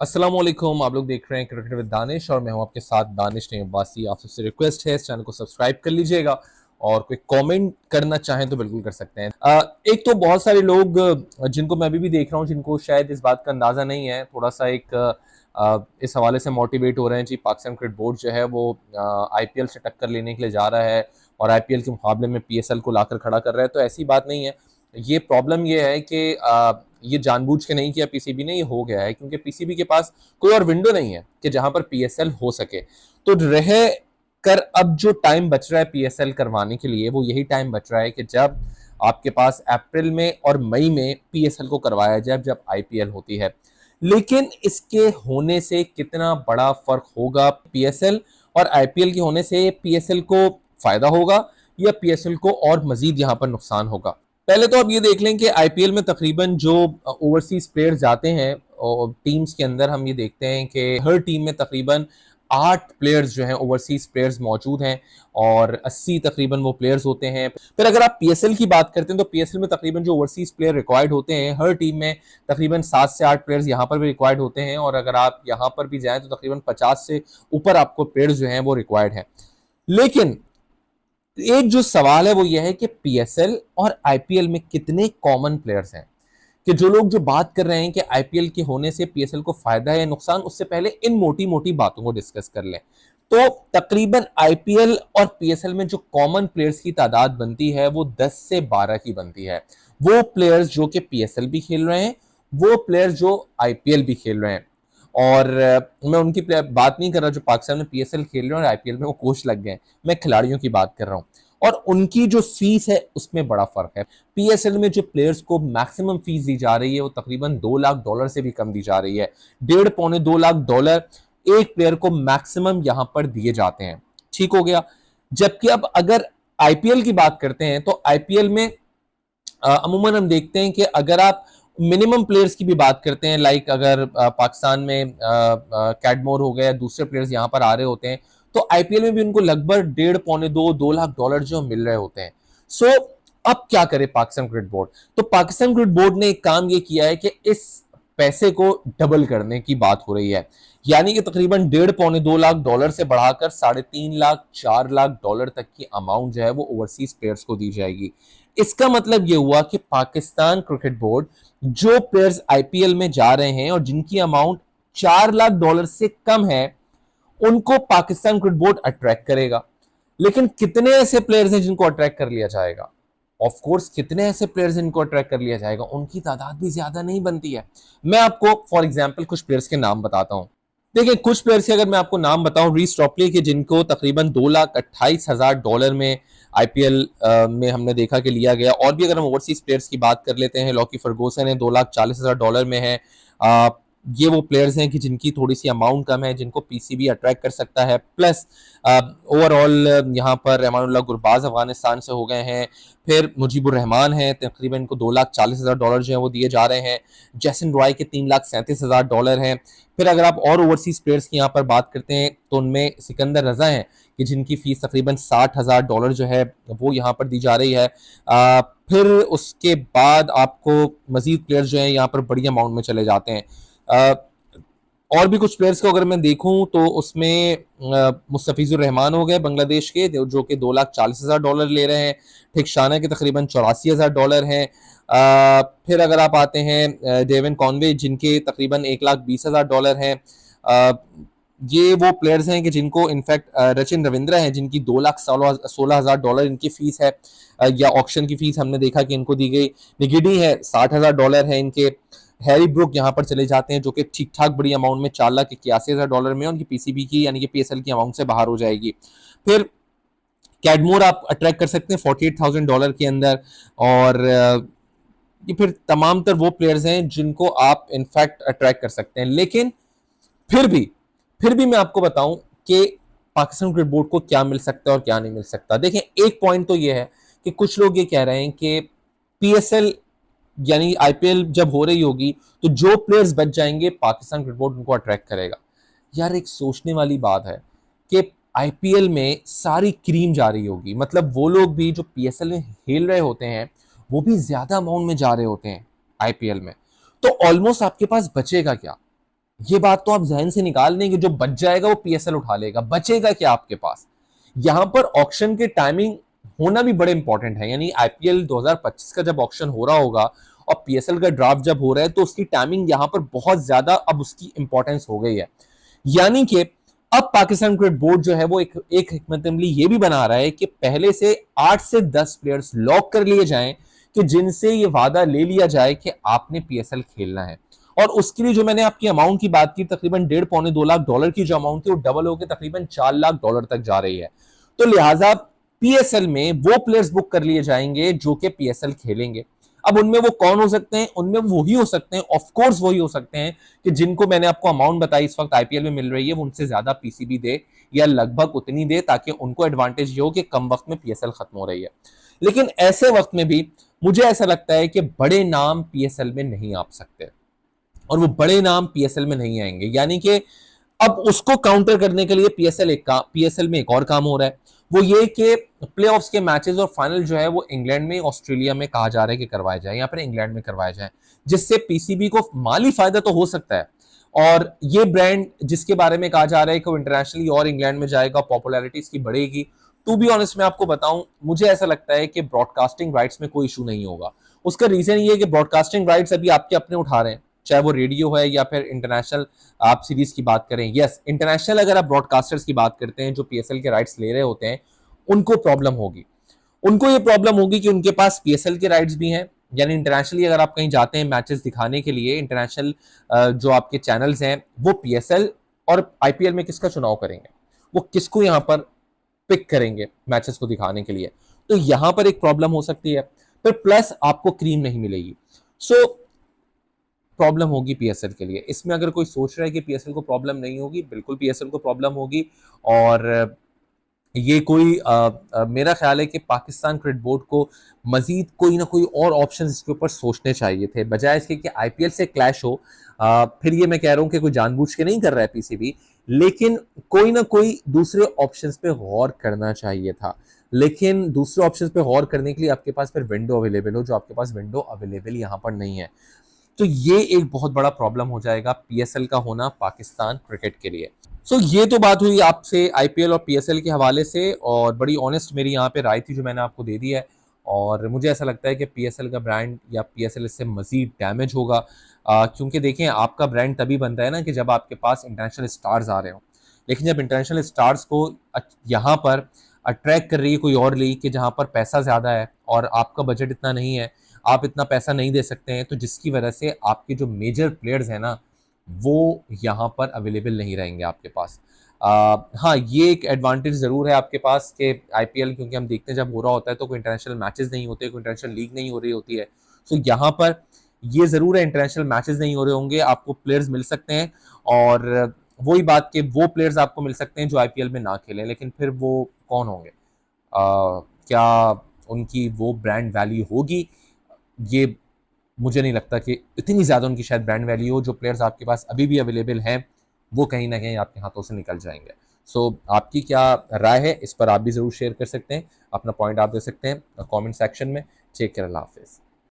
अस्सलाम वालेकुम। आप लोग देख रहे हैं क्रिकेट विद दानिश और मैं हूं आपके साथ दानिश नहीं अब्बासी। आप सबसे रिक्वेस्ट है इस चैनल को सब्सक्राइब कर लीजिएगा और कोई कमेंट करना चाहें तो बिल्कुल कर सकते हैं। एक तो बहुत सारे लोग जिनको मैं अभी भी देख रहा हूं जिनको शायद इस बात का अंदाजा नहीं है, थोड़ा सा एक इस हवाले से मोटिवेट हो रहे हैं जी। पाकिस्तान क्रिकेट बोर्ड जो है वो आईपीएल से टक्कर लेने के लिए जा रहा है और आईपीएल के मुकाबले में पीएसएल को लाकर खड़ा कर रहा है। तो ऐसी बात नहीं है। ये प्रॉब्लम ये है कि ये जानबूझ के नहीं किया पीसीबी ने, ये हो गया है क्योंकि पीसीबी के पास कोई और विंडो नहीं है कि जहां पर पीएसएल हो सके। तो रह कर अब जो टाइम बच रहा है पीएसएल करवाने के लिए वो यही टाइम बच रहा है कि जब आपके पास अप्रैल में और मई में पीएसएल को करवाया जाए जब आईपीएल होती है। लेकिन इसके होने से कितना बड़ा फर्क होगा, पीएसएल और आईपीएल के होने से पीएसएल को फायदा होगा या पीएसएल को और मजीद यहां पर नुकसान होगा? पहले तो आप ये देख लें कि आईपीएल में तकरीबन जो ओवरसीज प्लेयर्स जाते हैं और टीम्स के अंदर, हम ये देखते हैं कि हर टीम में तकरीबन 8 प्लेयर्स जो हैं ओवरसीज प्लेयर्स मौजूद हैं और 80 तकरीबन वो प्लेयर्स होते हैं। फिर अगर आप पीएसएल की बात करते हैं तो पीएसएल में तकरीबन जो ओवरसीज प्लेयर रिक्वायर्ड होते हैं हर टीम में तकरीबन 7 से 8 प्लेयर्स यहाँ पर भी रिक्वायर्ड होते हैं और अगर आप यहाँ पर भी जाएं तो तकरीबन 50 से ऊपर आपको प्लेयर्स जो हैं वो रिक्वायर्ड हैं। लेकिन एक जो सवाल है वो यह है कि पीएसएल और आईपीएल में कितने कॉमन प्लेयर्स हैं, कि जो लोग जो बात कर रहे हैं कि आईपीएल के होने से पीएसएल को फायदा है या नुकसान, उससे पहले इन मोटी मोटी बातों को डिस्कस कर लें। तो तकरीबन आईपीएल और पीएसएल में जो कॉमन प्लेयर्स की तादाद बनती है वो 10 से 12 की बनती है। वो प्लेयर्स जो कि पीएसएल भी खेल रहे हैं, वो प्लेयर्स जो आईपीएल भी खेल रहे हैं। और मैं उनकी बात नहीं कर रहा जो पाकिस्तान में पीएसएल खेल रहे हैं और आईपीएल में वो कोच लग गए हैं, मैं खिलाड़ियों की बात कर रहा हूँ। और उनकी जो फीस है उसमें बड़ा फर्क है। पीएसएल में जो प्लेयर्स को मैक्सिमम फीस दी जा रही है वो तकरीबन $2 लाख से भी कम दी जा रही है। 1.5 पौने 2 लाख एक प्लेयर को मैक्सिमम यहां पर दिए जाते हैं। ठीक हो गया। जबकि अब अगर आईपीएल की बात करते हैं तो आईपीएल में अमूमन हम देखते हैं कि अगर आप मिनिमम प्लेयर्स की भी बात करते हैं, लाइक अगर पाकिस्तान में कैडमोर हो गया, दूसरे प्लेयर्स यहाँ पर आ रहे होते हैं, तो आईपीएल में भी उनको लगभग 1.5 पौने 2 लाख डॉलर जो मिल रहे होते हैं। सो अब क्या करे पाकिस्तान क्रिकेट बोर्ड? तो पाकिस्तान क्रिकेट बोर्ड ने एक काम ये किया है कि इस पैसे को डबल करने की बात हो रही है, यानी कि तकरीबन 1.5 पौने 2 लाख डॉलर से बढ़ाकर 3.5 लाख 4 लाख डॉलर तक की अमाउंट जो है वो ओवरसीज प्लेयर्स को दी जाएगी। इसका मतलब यह हुआ कि पाकिस्तान क्रिकेट बोर्ड जो प्लेयर्स आईपीएल में जा रहे हैं और जिनकी अमाउंट 4 लाख डॉलर से कम है उनको पाकिस्तान क्रिकेट बोर्ड अट्रैक्ट करेगा। लेकिन कितने ऐसे प्लेयर्स हैं जिनको अट्रैक्ट कर लिया जाएगा? ऑफ कोर्स कितने ऐसे प्लेयर्स हैं जिनको अट्रैक्ट कर लिया जाएगा, उनकी तादाद भी ज्यादा नहीं बनती है। मैं आपको फॉर एग्जांपल कुछ प्लेयर्स के नाम बताता हूं। देखिए, कुछ प्लेयर्स के अगर मैं आपको नाम बताऊं, रीस टॉपली के, जिनको तकरीबन 2,28,000 डॉलर में आईपीएल में हमने देखा कि लिया गया। और भी अगर हम ओवरसीज प्लेयर्स की बात कर लेते हैं, लॉकी फर्गूसन है, 2,40,000 डॉलर में है। ये वो प्लेयर्स हैं कि जिनकी थोड़ी सी अमाउंट कम है, जिनको पीसीबी अट्रैक्ट कर सकता है। प्लस ओवरऑल यहाँ पर रहमानुल्लाह गुरबाज अफगानिस्तान से हो गए हैं। फिर मुजीबुर रहमान है, तकरीबन इनको 2,40,000 डॉलर जो है वो दिए जा रहे हैं। जैसन रॉय के 3,37,000 डॉलर हैं। फिर अगर आप और ओवरसीज प्लेयर्स की यहाँ पर बात करते हैं तो उनमें सिकंदर रजा हैं कि जिनकी फीस तकरीबन 60,000 डॉलर जो है वो यहाँ पर दी जा रही है। फिर उसके बाद आपको मजीद प्लेयर्स जो है यहाँ पर बड़ी अमाउंट में चले जाते हैं। और भी कुछ प्लेयर्स को अगर मैं देखूं तो उसमें मुस्तफिजुर रहमान हो गए बांग्लादेश के, जो कि 2,40,000 डॉलर ले रहे हैं। ठीक शाना के तकरीबन 84,000 डॉलर हैं। फिर अगर आप आते हैं डेविन कॉनवे, जिनके तकरीबन 1,20,000 डॉलर हैं। ये वो प्लेयर्स हैं कि जिनको इनफैक्ट रचिन रविंद्रा हैं, जिनकी 2,16,000 डॉलर इनकी फीस है, या ऑक्शन की फीस हमने देखा कि इनको दी गई। निगिडी है, 60,000 डॉलर है इनके। हैरी ब्रुक यहाँ पर चले जाते हैं जो कि ठीक ठाक बड़ी अमाउंट में 4,81,000 में उनकी पीसीबी की यानी कि पीएसएल की अमाउंट से बाहर हो जाएगी। फिर कैडमोर आप अट्रैक्ट कर सकते हैं 48,000 डॉलर के अंदर। और ये फिर तमाम तर वो प्लेयर्स हैं जिनको आप इनफैक्ट अट्रैक्ट कर सकते हैं। लेकिन फिर भी फिर भी मैं आपको बताऊं कि पाकिस्तान क्रिकेट बोर्ड को क्या मिल सकता है और क्या नहीं मिल सकता। देखें, एक पॉइंट तो ये है कि कुछ लोग ये कह रहे हैं कि पीएसएल यानी आईपीएल जब हो रही होगी तो जो प्लेयर्स बच जाएंगे पाकिस्तान क्रिकेट बोर्ड उनको अट्रैक्ट करेगा। यार, एक सोचने वाली बात है कि आईपीएल में सारी क्रीम जा रही होगी, मतलब वो लोग भी जो पीएसएल में खेल रहे होते हैं वो भी ज्यादा अमाउंट में जा रहे होते हैं आईपीएल में। तो ऑलमोस्ट आपके पास बचेगा क्या? ये बात तो आप जहन से निकाल दें कि जो बच जाएगा वो पीएसएल उठा लेगा, बचेगा क्या आपके पास। यहां पर ऑक्शन के टाइमिंग होना भी बड़े इंपॉर्टेंट है, यानी आईपीएल 2025 का जब ऑक्शन हो रहा होगा और पीएसएल का ड्राफ्ट जब हो रहा है तो उसकी टाइमिंग यहां पर बहुत ज्यादा अब उसकी इंपॉर्टेंस हो गई है। यानी कि अब पाकिस्तान क्रिकेट बोर्ड जो है वो एक हिकमत अमली ये भी बना रहा है कि पहले से 8 से 10 प्लेयर्स लॉक कर लिए जाएं कि जिनसे ये वादा ले लिया जाए कि आपने पीएसएल खेलना है। और उसके लिए जो मैंने आपकी अमाउंट की बात की, तकरीबन 1.5 पौने 2 लाख डॉलर की जो अमाउंट थी वो डबल होकर तकरीबन 4 लाख डॉलर तक जा रही है। तो लिहाजा पीएसएल में वो प्लेयर्स बुक कर लिए जाएंगे जो कि पीएसएल खेलेंगे। अब उनमें वो कौन हो सकते हैं? उनमें वही हो सकते हैं, ऑफ कोर्स वही हो सकते हैं कि जिनको मैंने आपको अमाउंट बताई इस वक्त आईपीएल में मिल रही है वो उनसे ज्यादा पीसीबी दे या लगभग उतनी दे, ताकि उनको एडवांटेज ये हो कि कम वक्त में पीएसएल खत्म हो रही है। लेकिन ऐसे वक्त में भी मुझे ऐसा लगता है कि बड़े नाम पीएसएल में नहीं आ सकते, और वो बड़े नाम पीएसएल में नहीं आएंगे। यानी कि अब उसको काउंटर करने के लिए पीएसएल में एक और काम हो रहा है, वो ये कि प्लेऑफ्स के मैचेस और फाइनल जो है वो इंग्लैंड में, ऑस्ट्रेलिया में कहा जा रहा है कि करवाए जाए, या फिर इंग्लैंड में करवाए जाए, जिससे पीसीबी को माली फायदा तो हो सकता है। और ये ब्रांड जिसके बारे में कहा जा रहा है कि वो इंटरनेशनली और इंग्लैंड में जाएगा, पॉपुलैरिटी इसकी बढ़ेगी। टू बी ऑनेस्ट मैं आपको बताऊं, मुझे ऐसा लगता है कि ब्रॉडकास्टिंग राइट्स में कोई इशू नहीं होगा। उसका रीजन ये है कि ब्रॉडकास्टिंग राइट्स अभी आपके अपने उठा रहे हैं, चाहे वो रेडियो है या फिर इंटरनेशनल आप सीरीज की बात करें। यस, इंटरनेशनल अगर आप ब्रॉडकास्टर्स की बात करते हैं जो पीएसएल के राइट्स ले रहे होते हैं, उनको प्रॉब्लम होगी। उनको ये प्रॉब्लम होगी कि उनके पास पीएसएल के राइट्स भी हैं, यानी इंटरनेशनली अगर आप कहीं जाते हैं मैचेस दिखाने के लिए, इंटरनेशनल जो आपके चैनल्स हैं वो पीएसएल और आईपीएल में किसका चुनाव करेंगे, वो किसको यहाँ पर पिक करेंगे मैचेस को दिखाने के लिए। तो यहां पर एक प्रॉब्लम हो सकती है। फिर प्लस आपको क्रीम नहीं मिलेगी। सो प्रॉब्लम होगी पीएसएल के लिए। इसमें अगर कोई सोच रहा है कि पीएसएल को प्रॉब्लम नहीं होगी, बिल्कुल पीएसएल को प्रॉब्लम होगी। और ये कोई मेरा ख्याल है कि पाकिस्तान क्रिकेट बोर्ड को मजीद कोई ना कोई और ऑप्शन इसके ऊपर सोचने चाहिए थे, बजाय इसके कि आईपीएल से क्लैश हो। फिर ये मैं कह रहा हूँ कि कोई जानबूझ के नहीं कर रहा है पीसीबी, लेकिन कोई ना कोई दूसरे ऑप्शंस पे गौर करना चाहिए था। लेकिन दूसरे ऑप्शंस पे गौर करने के लिए आपके पास फिर विंडो अवेलेबल हो, जो आपके पास विंडो अवेलेबल यहाँ पर नहीं है। तो ये एक बहुत बड़ा प्रॉब्लम हो जाएगा पीएसएल का होना पाकिस्तान क्रिकेट के लिए। ये तो बात हुई आपसे आईपीएल और पीएसएल के हवाले से, और बड़ी ऑनेस्ट मेरी यहाँ पे राय थी जो मैंने आपको दे दी है। और मुझे ऐसा लगता है कि पीएसएल का ब्रांड या पीएसएल इससे मजीद डैमेज होगा, क्योंकि देखें आपका ब्रांड तभी बनता है ना कि जब आपके पास इंटरनेशनल स्टार्स आ रहे हो। लेकिन जब इंटरनेशनल स्टार्स को यहाँ पर अट्रैक्ट कर रही है कोई और लीग कि जहाँ पर पैसा ज़्यादा है और आपका बजट इतना नहीं है, आप इतना पैसा नहीं दे सकते हैं, तो जिसकी वजह से आपके जो मेजर प्लेयर्स हैं ना वो यहाँ पर अवेलेबल नहीं रहेंगे आपके पास। हाँ, ये एक एडवांटेज ज़रूर है आपके पास कि आईपीएल, क्योंकि हम देखते हैं जब हो रहा होता है तो कोई इंटरनेशनल मैचेस नहीं होते, कोई इंटरनेशनल लीग नहीं हो रही होती है। यहाँ पर ये ज़रूर है, इंटरनेशनल मैचेस नहीं हो रहे होंगे, आपको प्लेयर्स मिल सकते हैं। और वही बात कि वो प्लेयर्स आपको मिल सकते हैं जो आईपीएल में ना खेलें, लेकिन फिर वो कौन होंगे? क्या उनकी वो ब्रांड वैल्यू होगी? ये मुझे नहीं लगता कि इतनी ज़्यादा उनकी शायद ब्रांड वैल्यू हो। जो प्लेयर्स आपके पास अभी भी अवेलेबल हैं वो कहीं ना कहीं आपके हाथों से निकल जाएंगे। आपकी क्या राय है इस पर? आप भी ज़रूर शेयर कर सकते हैं, अपना पॉइंट आप दे सकते हैं कमेंट सेक्शन में। टेक केयर, अल्लाह हाफिज़।